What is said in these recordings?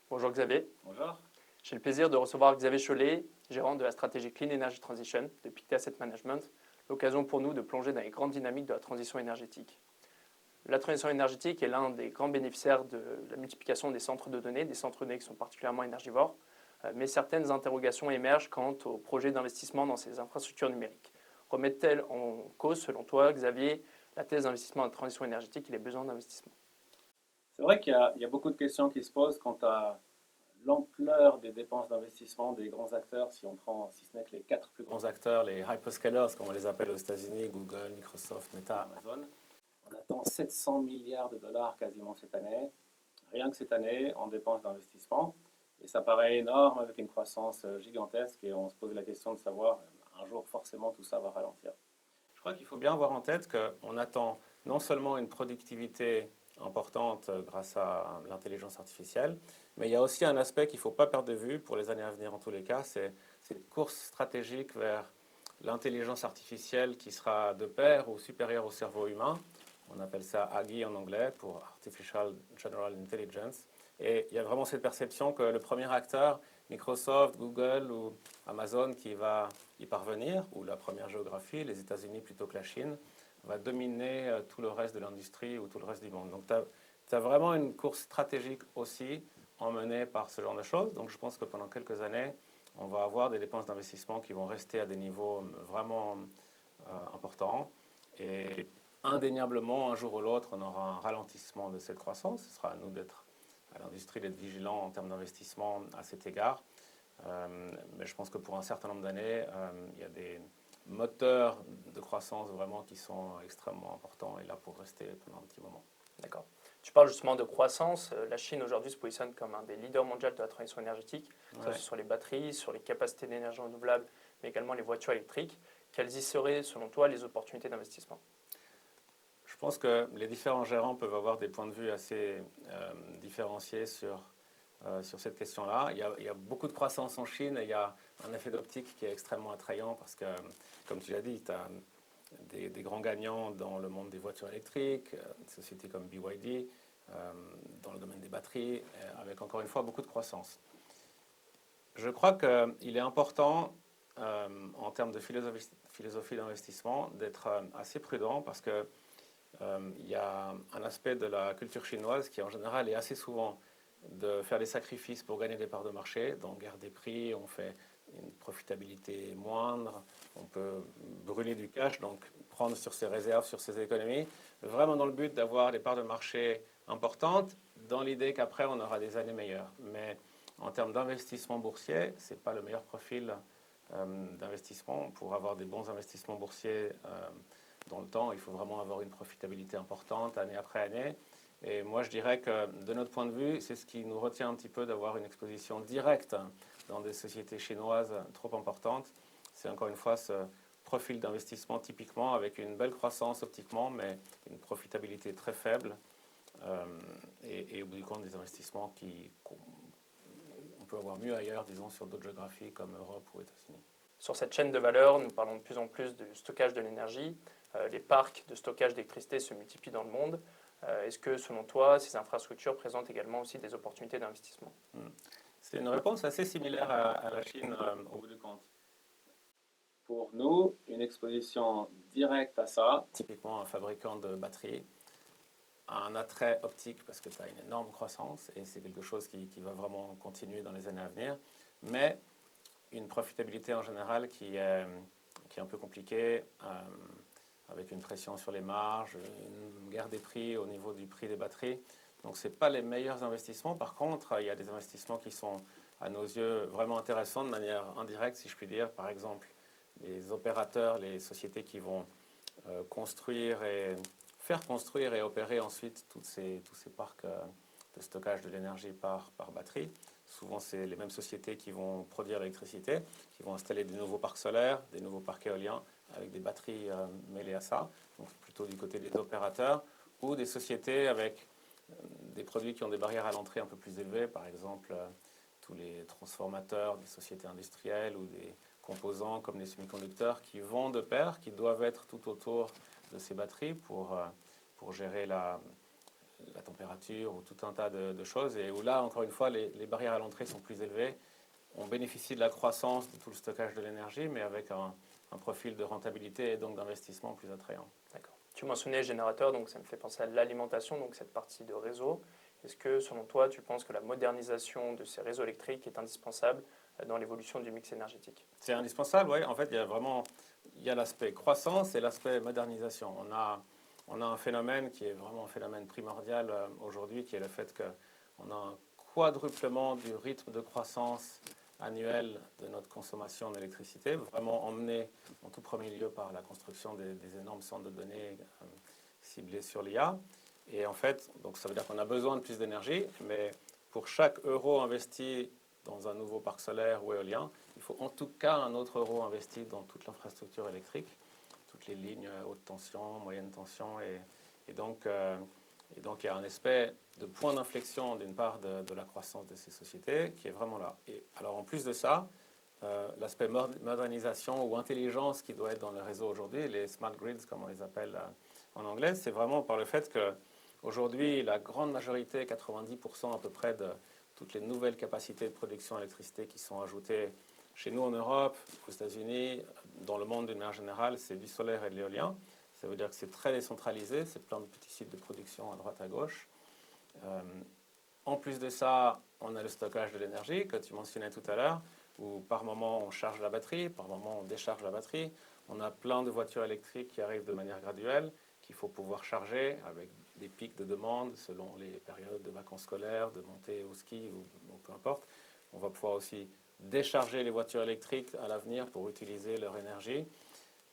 Bonjour Xavier, Bonjour. j'ai le plaisir de recevoir Xavier Chollet, gérant de la stratégie Clean Energy Transition de Pictet Asset Management, l'occasion pour nous de plonger dans les grandes dynamiques de la transition énergétique. La transition énergétique est l'un des grands bénéficiaires de la multiplication des centres de données qui sont particulièrement énergivores, mais certaines interrogations émergent quant aux projets d'investissement dans ces infrastructures numériques. Remettent-elles en cause, selon toi, Xavier, la thèse d'investissement en transition énergétique et les besoins d'investissement? C'est vrai qu'il y a beaucoup de questions qui se posent quant à l'ampleur des dépenses d'investissement des grands acteurs, si ce n'est que les quatre plus grands acteurs, les hyperscalers, comme on les appelle aux États-Unis, Google, Microsoft, Meta, Amazon. On attend 700 milliards de dollars quasiment cette année, rien que cette année, en dépenses d'investissement. Et ça paraît énorme avec une croissance gigantesque et on se pose la question de savoir, un jour forcément tout ça va ralentir. Je crois qu'il faut bien avoir en tête qu'on attend non seulement une productivité importante grâce à l'intelligence artificielle, mais il y a aussi un aspect qu'il ne faut pas perdre de vue pour les années à venir en tous les cas, c'est cette course stratégique vers l'intelligence artificielle qui sera de pair ou supérieure au cerveau humain. On appelle ça AGI en anglais pour Artificial General Intelligence. Et il y a vraiment cette perception que le premier acteur, Microsoft, Google ou Amazon, qui va y parvenir, ou la première géographie, les États-Unis plutôt que la Chine, va dominer tout le reste de l'industrie ou tout le reste du monde. Donc tu as vraiment une course stratégique aussi emmenée par ce genre de choses. Donc je pense que pendant quelques années, on va avoir des dépenses d'investissement qui vont rester à des niveaux vraiment importants. Et indéniablement, un jour ou l'autre, on aura un ralentissement de cette croissance. Ce sera à nous à l'industrie d'être vigilants en termes d'investissement à cet égard. Mais je pense que pour un certain nombre d'années, il y a des moteurs de croissance vraiment qui sont extrêmement importants et là pour rester pendant un petit moment. D'accord. Tu parles justement de croissance. La Chine aujourd'hui se positionne comme un des leaders mondiaux de la transition énergétique, que ce soit sur les batteries, sur les capacités d'énergie renouvelable, mais également les voitures électriques. Quelles y seraient, selon toi, les opportunités d'investissement? Je pense que les différents gérants peuvent avoir des points de vue assez différenciés sur cette question-là. Il y a beaucoup de croissance en Chine et il y a un effet d'optique qui est extrêmement attrayant parce que, comme tu l'as dit, tu as des grands gagnants dans le monde des voitures électriques, des sociétés comme BYD, dans le domaine des batteries, avec encore une fois beaucoup de croissance. Je crois qu'il est important, en termes de philosophie d'investissement, d'être assez prudent parce que il y a un aspect de la culture chinoise qui en général est assez souvent de faire des sacrifices pour gagner des parts de marché. Dans guerre des prix, on fait une profitabilité moindre, on peut brûler du cash, donc prendre sur ses réserves, sur ses économies, vraiment dans le but d'avoir des parts de marché importantes, dans l'idée qu'après on aura des années meilleures. Mais en termes d'investissement boursier, ce n'est pas le meilleur profil d'investissement. Pour avoir des bons investissements boursiers dans le temps, il faut vraiment avoir une profitabilité importante année après année. Et moi, je dirais que de notre point de vue, c'est ce qui nous retient un petit peu d'avoir une exposition directe dans des sociétés chinoises trop importantes. C'est encore une fois ce profil d'investissement typiquement avec une belle croissance optiquement, mais une profitabilité très faible. Et au bout du compte, des investissements qu'on peut avoir mieux ailleurs, disons, sur d'autres géographies comme Europe ou États-Unis. Sur cette chaîne de valeur, nous parlons de plus en plus du stockage de l'énergie. Les parcs de stockage d'électricité se multiplient dans le monde. Est-ce que, selon toi, ces infrastructures présentent également aussi des opportunités d'investissement? C'est une réponse assez similaire à la Chine au bout du compte. Pour nous, une exposition directe à ça, typiquement un fabricant de batteries, a un attrait optique parce que tu as une énorme croissance et c'est quelque chose qui va vraiment continuer dans les années à venir, mais une profitabilité en général qui est un peu compliquée, avec une pression sur les marges, une guerre des prix au niveau du prix des batteries. Donc ce n'est pas les meilleurs investissements. Par contre, il y a des investissements qui sont, à nos yeux, vraiment intéressants de manière indirecte, si je puis dire. Par exemple, les opérateurs, les sociétés qui vont faire construire et opérer ensuite tous ces parcs de stockage de l'énergie par batterie. Souvent, c'est les mêmes sociétés qui vont produire l'électricité, qui vont installer des nouveaux parcs solaires, des nouveaux parcs éoliens avec des batteries mêlées à ça, donc plutôt du côté des opérateurs, ou des sociétés avec des produits qui ont des barrières à l'entrée un peu plus élevées, par exemple tous les transformateurs des sociétés industrielles ou des composants comme les semi-conducteurs qui vont de pair, qui doivent être tout autour de ces batteries pour gérer la température température ou tout un tas de choses. Et où là, encore une fois, les barrières à l'entrée sont plus élevées. On bénéficie de la croissance de tout le stockage de l'énergie, mais avec un profil de rentabilité et donc d'investissement plus attrayant. D'accord. Tu mentionnais générateur, donc ça me fait penser à l'alimentation, donc cette partie de réseau. Est-ce que, selon toi, tu penses que la modernisation de ces réseaux électriques est indispensable dans l'évolution du mix énergétique? C'est indispensable, oui. En fait, il y a l'aspect croissance et l'aspect modernisation. On a un phénomène qui est vraiment un phénomène primordial aujourd'hui, qui est le fait qu'on a un quadruplement du rythme de croissance annuel de notre consommation d'électricité, vraiment emmené en tout premier lieu par la construction des énormes centres de données ciblés sur l'IA. Et en fait, donc ça veut dire qu'on a besoin de plus d'énergie, mais pour chaque euro investi dans un nouveau parc solaire ou éolien, il faut en tout cas un autre euro investi dans toute l'infrastructure électrique, toutes les lignes haute tension, moyenne tension. Et donc, il y a un aspect de point d'inflexion d'une part de la croissance de ces sociétés qui est vraiment là. Et alors en plus de ça, l'aspect modernisation ou intelligence qui doit être dans le réseau aujourd'hui, les smart grids comme on les appelle en anglais, c'est vraiment par le fait que aujourd'hui la grande majorité, 90% à peu près de toutes les nouvelles capacités de production d'électricité qui sont ajoutées chez nous en Europe, aux États-Unis, dans le monde d'une manière générale, c'est du solaire et de l'éolien. Ça veut dire que c'est très décentralisé, c'est plein de petits sites de production à droite à gauche. En plus de ça, on a le stockage de l'énergie que tu mentionnais tout à l'heure, où par moment on charge la batterie, par moment on décharge la batterie. On a plein de voitures électriques qui arrivent de manière graduelle, qu'il faut pouvoir charger avec des pics de demande selon les périodes de vacances scolaires, de montée au ski ou peu importe. On va pouvoir aussi décharger les voitures électriques à l'avenir pour utiliser leur énergie.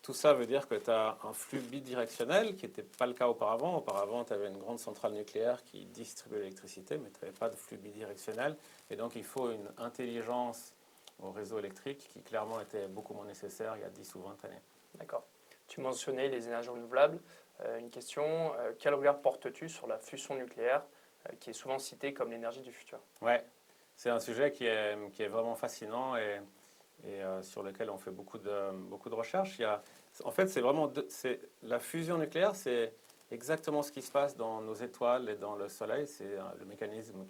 Tout ça veut dire que tu as un flux bidirectionnel qui n'était pas le cas auparavant. Auparavant, tu avais une grande centrale nucléaire qui distribuait l'électricité, mais tu n'avais pas de flux bidirectionnel. Et donc, il faut une intelligence au réseau électrique qui clairement était beaucoup moins nécessaire il y a 10 ou 20 années. D'accord. Tu mentionnais les énergies renouvelables. Une question, quel regard portes-tu sur la fusion nucléaire qui est souvent citée comme l'énergie du futur? Ouais, c'est un sujet qui est vraiment fascinant et sur lequel on fait beaucoup de recherches. En fait, la fusion nucléaire, c'est exactement ce qui se passe dans nos étoiles et dans le Soleil. C'est le mécanisme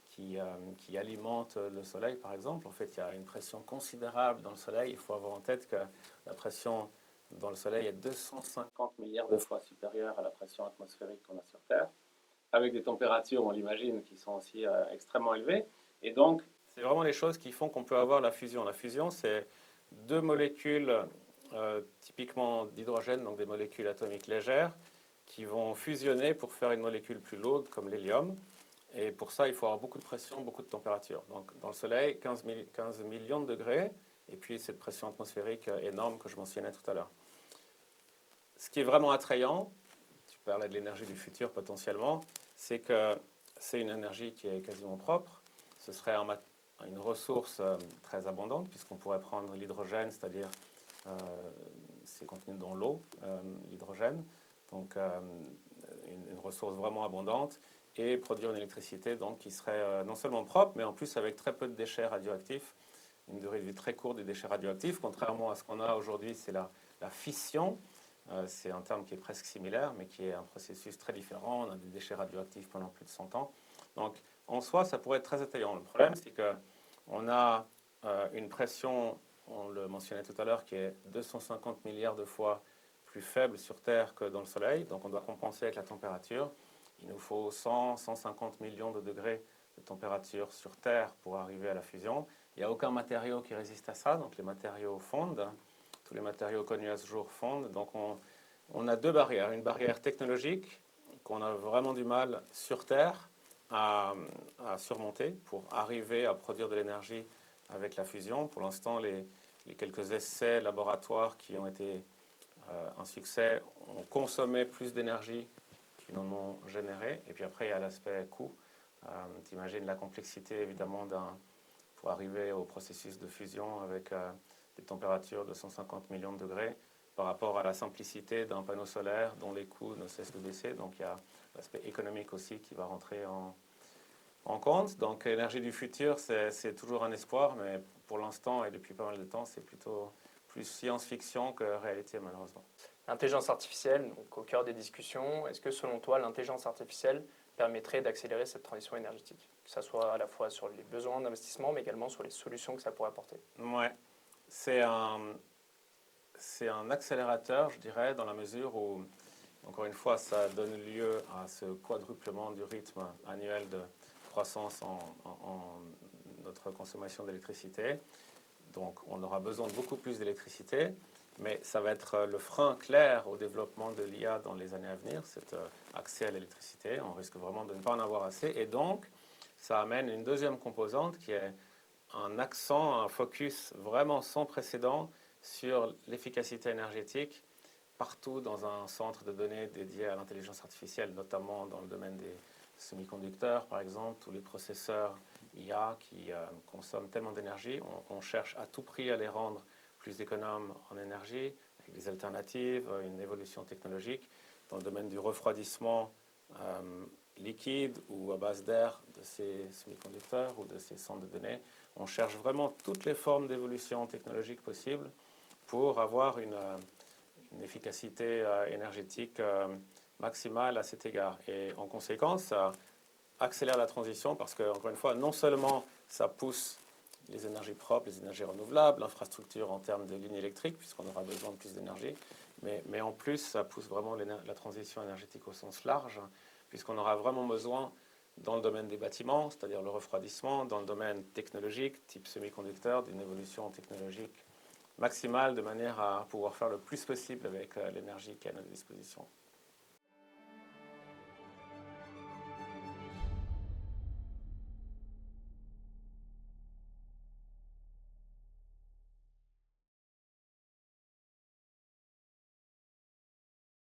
qui alimente le Soleil, par exemple. En fait, il y a une pression considérable dans le Soleil. Il faut avoir en tête que la pression dans le Soleil est 250 milliards de fois supérieure à la pression atmosphérique qu'on a sur Terre, avec des températures, on l'imagine, qui sont aussi extrêmement élevées. Et donc, c'est vraiment les choses qui font qu'on peut avoir la fusion. La fusion, c'est deux molécules typiquement d'hydrogène, donc des molécules atomiques légères, qui vont fusionner pour faire une molécule plus lourde comme l'hélium. Et pour ça, il faut avoir beaucoup de pression, beaucoup de température. Donc dans le Soleil, 15 millions de degrés, et puis cette pression atmosphérique énorme que je mentionnais tout à l'heure. Ce qui est vraiment attrayant, tu parlais de l'énergie du futur potentiellement, c'est que c'est une énergie qui est quasiment propre. Ce serait une ressource très abondante, puisqu'on pourrait prendre l'hydrogène, c'est-à-dire c'est contenu dans l'eau, l'hydrogène, donc une ressource vraiment abondante, et produire une électricité donc, qui serait non seulement propre, mais en plus avec très peu de déchets radioactifs, une durée de vie très courte des déchets radioactifs, contrairement à ce qu'on a aujourd'hui, c'est la fission. C'est un terme qui est presque similaire, mais qui est un processus très différent. On a des déchets radioactifs pendant plus de 100 ans. Donc, en soi, ça pourrait être très attrayant. Le problème, c'est qu'on a une pression, on le mentionnait tout à l'heure, qui est 250 milliards de fois plus faible sur Terre que dans le Soleil. Donc, on doit compenser avec la température. Il nous faut 100-150 millions de degrés de température sur Terre pour arriver à la fusion. Il n'y a aucun matériau qui résiste à ça, donc les matériaux fondent. Tous les matériaux connus à ce jour fondent. Donc on a deux barrières. Une barrière technologique qu'on a vraiment du mal sur Terre à surmonter pour arriver à produire de l'énergie avec la fusion. Pour l'instant, les quelques essais laboratoires qui ont été un succès ont consommé plus d'énergie qu'ils n'en ont généré. Et puis après, il y a l'aspect coût. Tu imagines la complexité, évidemment, pour arriver au processus de fusion avec des températures de 150 millions de degrés par rapport à la simplicité d'un panneau solaire dont les coûts ne cessent de baisser. Donc il y a l'aspect économique aussi qui va rentrer en compte. Donc l'énergie du futur, c'est toujours un espoir, mais pour l'instant et depuis pas mal de temps, c'est plutôt plus science-fiction que réalité malheureusement. L'intelligence artificielle, donc au cœur des discussions, est-ce que selon toi, l'intelligence artificielle permettrait d'accélérer cette transition énergétique, que ce soit à la fois sur les besoins d'investissement, mais également sur les solutions que ça pourrait apporter. Ouais, c'est un accélérateur, je dirais, dans la mesure où, encore une fois, ça donne lieu à ce quadruplement du rythme annuel de croissance en notre consommation d'électricité. Donc, on aura besoin de beaucoup plus d'électricité, mais ça va être le frein clair au développement de l'IA dans les années à venir, cet accès à l'électricité. On risque vraiment de ne pas en avoir assez. Et donc, ça amène une deuxième composante qui est un accent, un focus vraiment sans précédent sur l'efficacité énergétique partout dans un centre de données dédié à l'intelligence artificielle, notamment dans le domaine des semi-conducteurs, par exemple, tous les processeurs IA qui consomment tellement d'énergie. On cherche à tout prix à les rendre plus économes en énergie, avec des alternatives, une évolution technologique. Dans le domaine du refroidissement liquide ou à base d'air de ces semi-conducteurs ou de ces centres de données, on cherche vraiment toutes les formes d'évolution technologique possibles pour avoir une efficacité énergétique maximale à cet égard. Et en conséquence, ça accélère la transition parce que, encore une fois, non seulement ça pousse les énergies propres, les énergies renouvelables, l'infrastructure en termes de lignes électriques, puisqu'on aura besoin de plus d'énergie, mais en plus, ça pousse vraiment la transition énergétique au sens large, puisqu'on aura vraiment besoin, dans le domaine des bâtiments, c'est-à-dire le refroidissement, dans le domaine technologique, type semi-conducteur, d'une évolution technologique maximale de manière à pouvoir faire le plus possible avec l'énergie qui est à notre disposition.